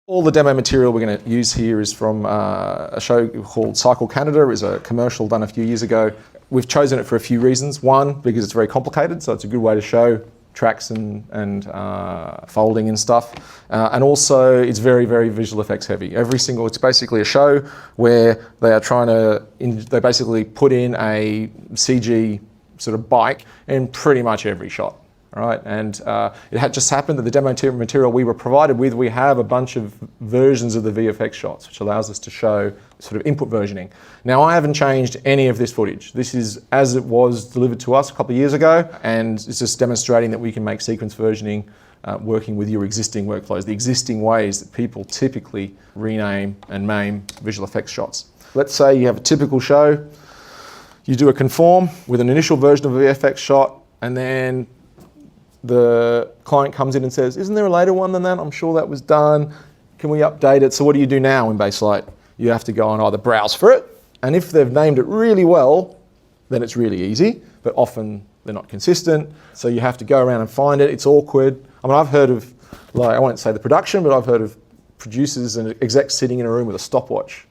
All the demo material we're going to use here is from a show called Cycle Canada. It was a commercial done a few years ago. We've chosen it for a few reasons. One, because it's very complicated, so it's a good way to show tracks and folding and stuff. And also, it's very, very visual effects heavy. It's basically a show where they are trying to, they basically put in a CG sort of bike in pretty much every shot. Right, and it had just happened that the demo material we were provided with, we have a bunch of versions of the VFX shots, which allows us to show sort of input versioning. Now, I haven't changed any of this footage. This is as it was delivered to us a couple of years ago, and it's just demonstrating that we can make sequence versioning working with your existing workflows, the existing ways that people typically rename and name visual effects shots. Let's say you have a typical show, you do a conform with an initial version of a VFX shot, and then the client comes in and says, isn't there a later one than that? I'm sure that was done. Can we update it? So what do you do now in Baselight? You have to go and either browse for it, and if they've named it really well, then it's really easy, but often they're not consistent. So you have to go around and find it. It's awkward. I mean, I've heard of, like, I won't say the production, but I've heard of producers and execs sitting in a room with a stopwatch,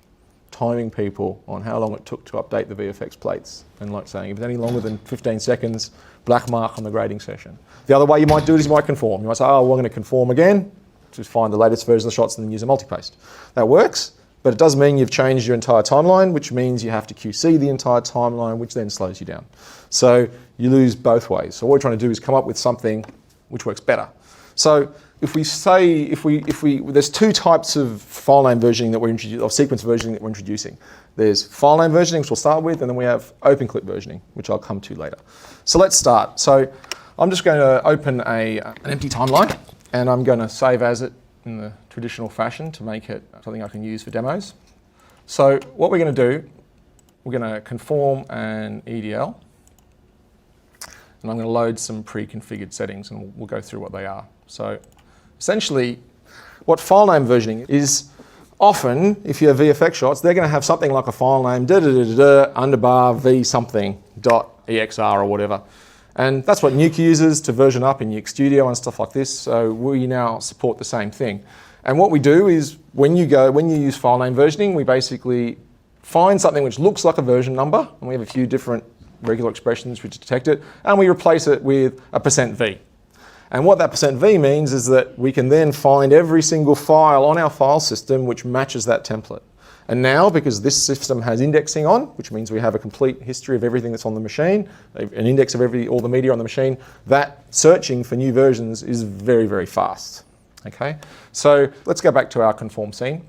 timing people on how long it took to update the VFX plates, and like saying, if it's any longer than 15 seconds, black mark on the grading session. The other way you might do it is you might conform. You might say, oh, we're going to conform again, just find the latest version of the shots and then use a multi-paste. That works, but it does mean you've changed your entire timeline, which means you have to QC the entire timeline, which then slows you down. So you lose both ways. So what we're trying to do is come up with something which works better. So if we say, there's two types of file name versioning that we're introducing, or sequence versioning that we're introducing. There's file name versioning, which we'll start with, and then we have open clip versioning, which I'll come to later. So let's start. So I'm just going to open an empty timeline, and I'm going to save as it in the traditional fashion to make it something I can use for demos. So what we're going to do, we're going to conform an EDL, and I'm going to load some pre-configured settings, and we'll go through what they are. So essentially, what file name versioning is, often, if you have VFX shots, they're going to have something like a file name, underbar v something, .exr or whatever. And that's what Nuke uses to version up in Nuke Studio and stuff like this. So we now support the same thing. And what we do is, when you use file name versioning, we basically find something which looks like a version number, and we have a few different regular expressions which detect it, and we replace it with a %v. And what that %v means is that we can then find every single file on our file system which matches that template. And now, because this system has indexing on, which means we have a complete history of everything that's on the machine, an index of all the media on the machine, that searching for new versions is very, very fast. Okay? So let's go back to our conform scene.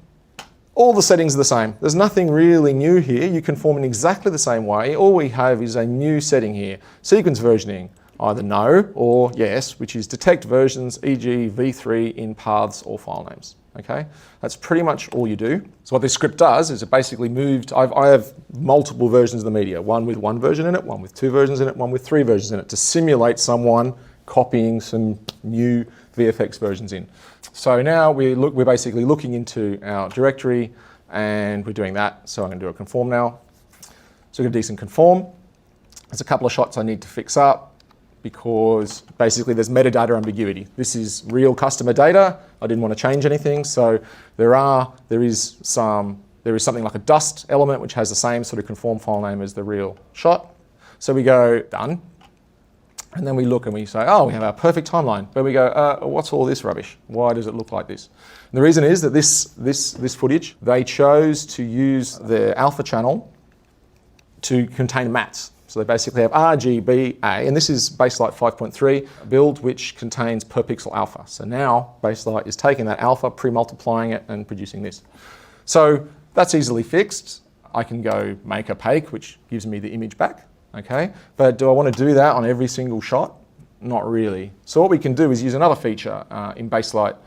All the settings are the same. There's nothing really new here. You conform in exactly the same way. All we have is a new setting here, sequence versioning. Either no or yes, which is detect versions, e.g. v3 in paths or file names. Okay, that's pretty much all you do. So what this script does is it basically moved, I have multiple versions of the media, one with one version in it, one with two versions in it, one with three versions in it, to simulate someone copying some new VFX versions in. So now we're basically looking into our directory, and we're doing that. So I'm going to do a conform now. So we've got a decent conform. There's a couple of shots I need to fix up, because basically there's metadata ambiguity. This is real customer data. I didn't want to change anything, so there is something like a dust element which has the same sort of conform file name as the real shot. So we go done, and then we look and we say, oh, we have our perfect timeline. But we go, what's all this rubbish? Why does it look like this? And the reason is that this footage, they chose to use the alpha channel to contain mats. So they basically have RGBA, and this is Baselight 5.3 build, which contains per pixel alpha. So now Baselight is taking that alpha, pre-multiplying it, and producing this. So that's easily fixed. I can go make opaque, which gives me the image back, okay? But do I want to do that on every single shot? Not really. So what we can do is use another feature in Baselight,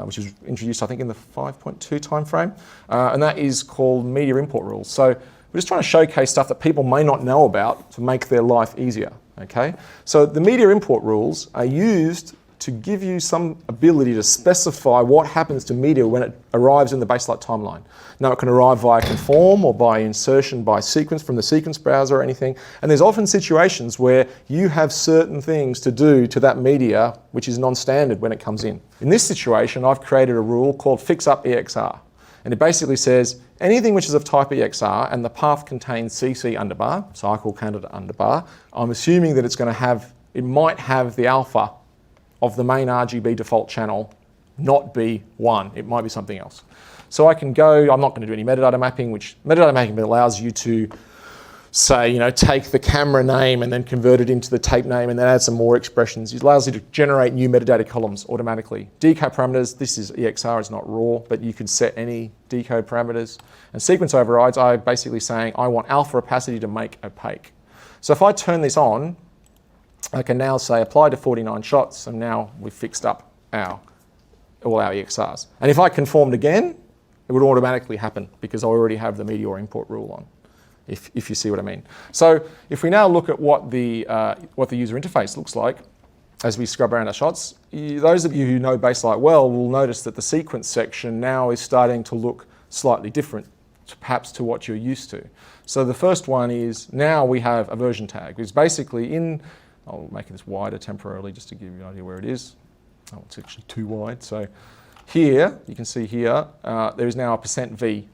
which was introduced, I think, in the 5.2 timeframe, and that is called media import rules. So we're just trying to showcase stuff that people may not know about to make their life easier, okay? So the media import rules are used to give you some ability to specify what happens to media when it arrives in the Baselight timeline. Now it can arrive via conform or by insertion by sequence from the sequence browser or anything. And there's often situations where you have certain things to do to that media which is non-standard when it comes in. In this situation, I've created a rule called fix up EXR. And it basically says anything which is of type EXR and the path contains CC underbar, cycle candidate underbar, I'm assuming that it's going to have, it might have the alpha of the main RGB default channel not be 1. It might be something else. So I can go, I'm not going to do any metadata mapping, which metadata mapping allows you to say, you know, take the camera name and then convert it into the tape name and then add some more expressions. It allows you to generate new metadata columns automatically. Decode parameters, this is EXR, it's not raw, but you can set any decode parameters. And sequence overrides, I'm basically saying I want alpha opacity to make opaque. So if I turn this on, I can now say apply to 49 shots, and now we've fixed up all our EXRs. And if I conformed again, it would automatically happen because I already have the meteor import rule on, if you see what I mean. So if we now look at what the user interface looks like as we scrub around our shots, those of you who know Baselight well will notice that the sequence section now is starting to look slightly different, perhaps to what you're used to. So the first one is now we have a version tag. It's basically in, I'll make this wider temporarily just to give you an idea where it is. Oh, it's actually too wide. So here, you can see here, there is now a %V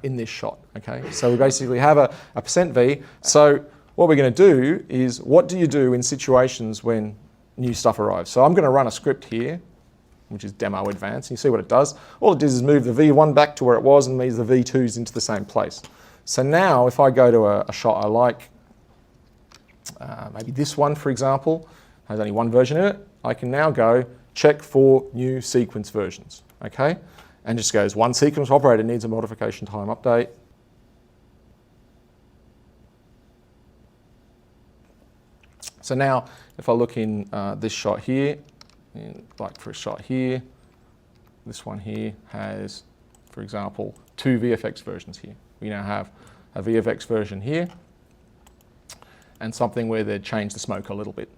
in this shot, okay? So we basically have a %V. So what we're going to do is, what do you do in situations when new stuff arrives? So I'm going to run a script here, which is demo advanced. You see what it does. All it does is move the V1 back to where it was and moves the V2s into the same place. So now if I go to a shot I like, maybe this one, for example, has only one version in it, I can now go check for new sequence versions, okay? And just goes, one sequence operator needs a modification time update. So now, if I look in this shot here, like for a shot here, this one here has, for example, 2 VFX versions here. We now have a VFX version here, and something where they'd change the smoke a little bit.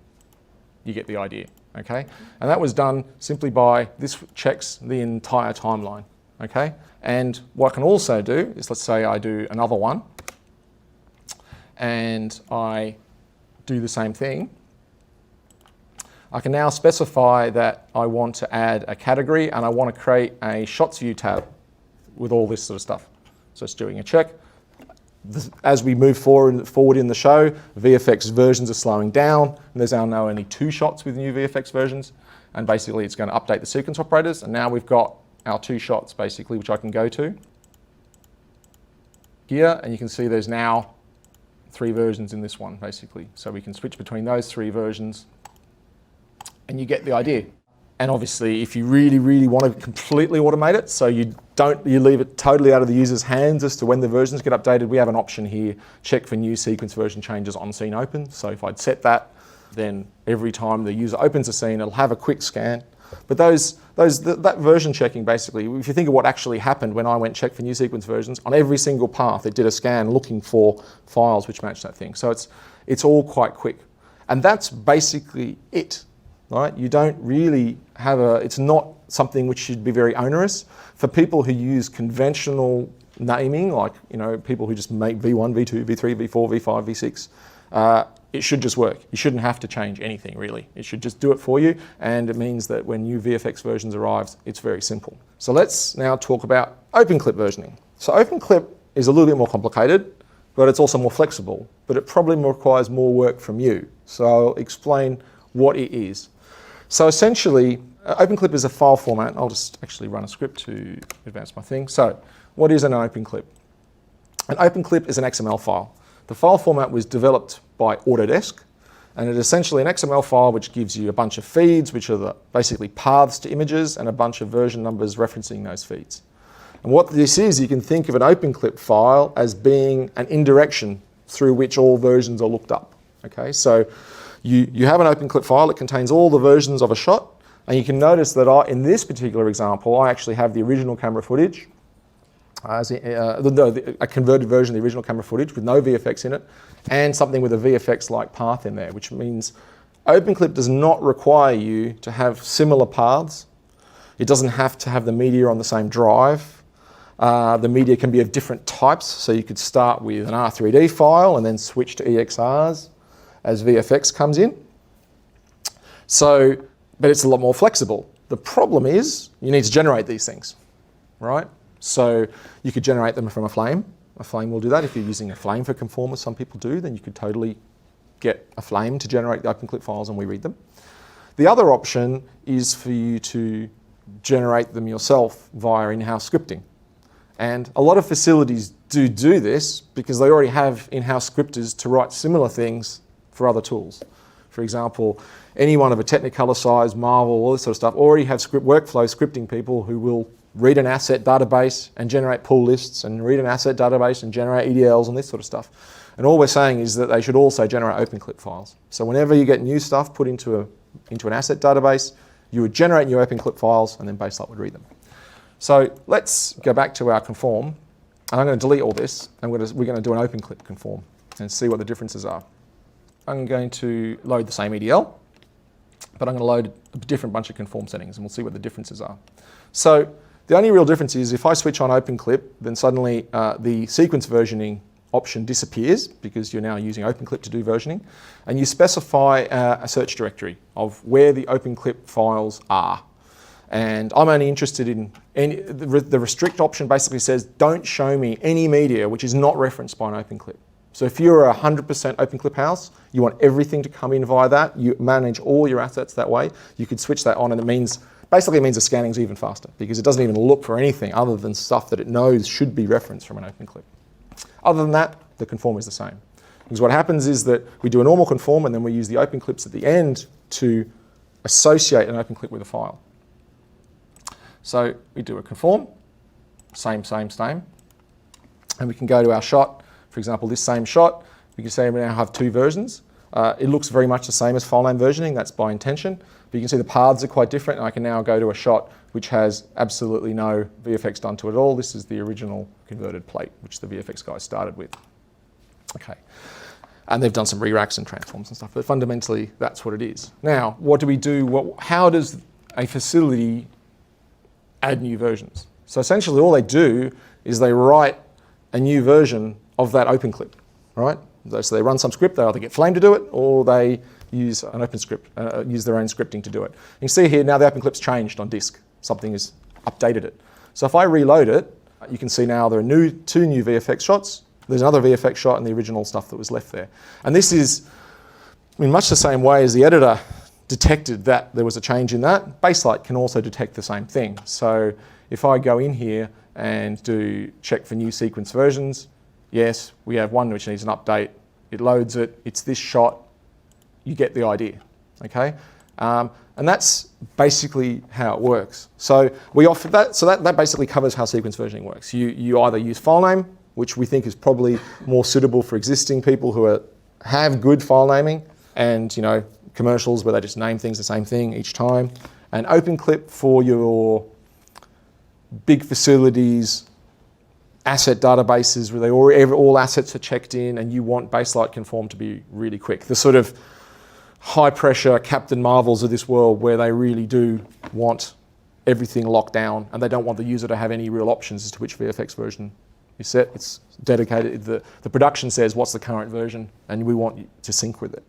You get the idea, okay? And that was done simply by, this checks the entire timeline, okay? And what I can also do is, let's say I do another one, and I do the same thing. I can now specify that I want to add a category and I want to create a shots view tab with all this sort of stuff. So it's doing a check. As we move forward in the show, VFX versions are slowing down, and there's now only 2 shots with new VFX versions, and basically it's going to update the sequence operators, and now we've got our 2 shots basically, which I can go to here, and you can see there's now 3 versions in this one basically. So we can switch between those 3 versions, and you get the idea. And obviously, if you really, really want to completely automate it, so you leave it totally out of the user's hands as to when the versions get updated, we have an option here, check for new sequence version changes on scene open. So if I'd set that, then every time the user opens a scene, it'll have a quick scan. But that version checking basically, if you think of what actually happened when I went check for new sequence versions, on every single path, it did a scan looking for files which match that thing. So it's all quite quick. And that's basically it. Right? You don't really have it's not something which should be very onerous. For people who use conventional naming, like, you know, people who just make V1, V2, V3, V4, V5, V6, it should just work. You shouldn't have to change anything really. It should just do it for you, and it means that when new VFX versions arrives, it's very simple. So let's now talk about open clip versioning. So open clip is a little bit more complicated, but it's also more flexible, but it probably requires more work from you. So I'll explain what it is. So essentially, OpenClip is a file format. I'll just actually run a script to advance my thing. So what is an OpenClip? An OpenClip is an XML file. The file format was developed by Autodesk, and it is essentially an XML file which gives you a bunch of feeds, which are basically paths to images, and a bunch of version numbers referencing those feeds. And what this is, you can think of an OpenClip file as being an indirection through which all versions are looked up. Okay, so you have an OpenClip file. It contains all the versions of a shot, and you can notice that in this particular example, I actually have the original camera footage, a converted version of the original camera footage with no VFX in it, and something with a VFX-like path in there, which means OpenClip does not require you to have similar paths. It doesn't have to have the media on the same drive. The media can be of different types, so you could start with an R3D file and then switch to EXRs as VFX comes in. So, but it's a lot more flexible. The problem is you need to generate these things, right? So you could generate them from a flame. A flame will do that. If you're using a flame for conform, as some people do, then you could totally get a flame to generate the OpenClip files and we read them. The other option is for you to generate them yourself via in-house scripting. And a lot of facilities do this because they already have in-house scripters to write similar things for other tools. For example, anyone of a Technicolor size, Marvel, all this sort of stuff, already have workflow scripting people who will read an asset database and generate pull lists and read an asset database and generate EDLs and this sort of stuff. And all we're saying is that they should also generate OpenClip files. So whenever you get new stuff put into an asset database, you would generate new OpenClip files and then Baselight would read them. So let's go back to our conform. And I'm going to delete all this and we're going to do an OpenClip conform and see what the differences are. I'm going to load the same EDL, but I'm going to load a different bunch of conform settings and we'll see what the differences are. So the only real difference is if I switch on OpenClip, then suddenly the sequence versioning option disappears because you're now using OpenClip to do versioning, and you specify a search directory of where the OpenClip files are. And I'm only interested in the restrict option basically says don't show me any media which is not referenced by an OpenClip. So if you're a 100% OpenClip house, you want everything to come in via that, you manage all your assets that way, you could switch that on and it means basically the scanning is even faster because it doesn't even look for anything other than stuff that it knows should be referenced from an OpenClip. Other than that, the conform is the same. Because what happens is that we do a normal conform and then we use the OpenClips at the end to associate an OpenClip with a file. So we do a conform, same. And we can go to our shot. For example, this same shot, we can say we now have two versions. It looks very much the same as file name versioning, that's by intention. But you can see the paths are quite different and I can now go to a shot which has absolutely no VFX done to it at all. This is the original converted plate, which the VFX guys started with. Okay. And they've done some re-racks and transforms and stuff, but fundamentally that's what it is. Now, what do we do? How does a facility add new versions? So essentially all they do is they write a new version of that OpenClip, right? So they run some script, they either get Flame to do it or they use an OpenScript, use their own scripting to do it. You can see here now the OpenClip's changed on disk. Something has updated it. So if I reload it, you can see now there are two new VFX shots. There's another VFX shot and the original stuff that was left there. And this is in much the same way as the editor detected that there was a change in that. Baselight can also detect the same thing. So if I go in here and do check for new sequence versions, yes, we have one which needs an update. It loads it, it's this shot, you get the idea, okay? And that's basically how it works. So we offer that, so that basically covers how sequence versioning works. You either use file name, which we think is probably more suitable for existing people who have good file naming, and commercials where they just name things the same thing each time, and OpenClip for your big facilities, asset databases where all assets are checked in and you want Baselight conform to be really quick. The sort of high pressure Captain Marvels of this world where they really do want everything locked down and they don't want the user to have any real options as to which VFX version is set. It's dedicated, the production says what's the current version and we want you to sync with it.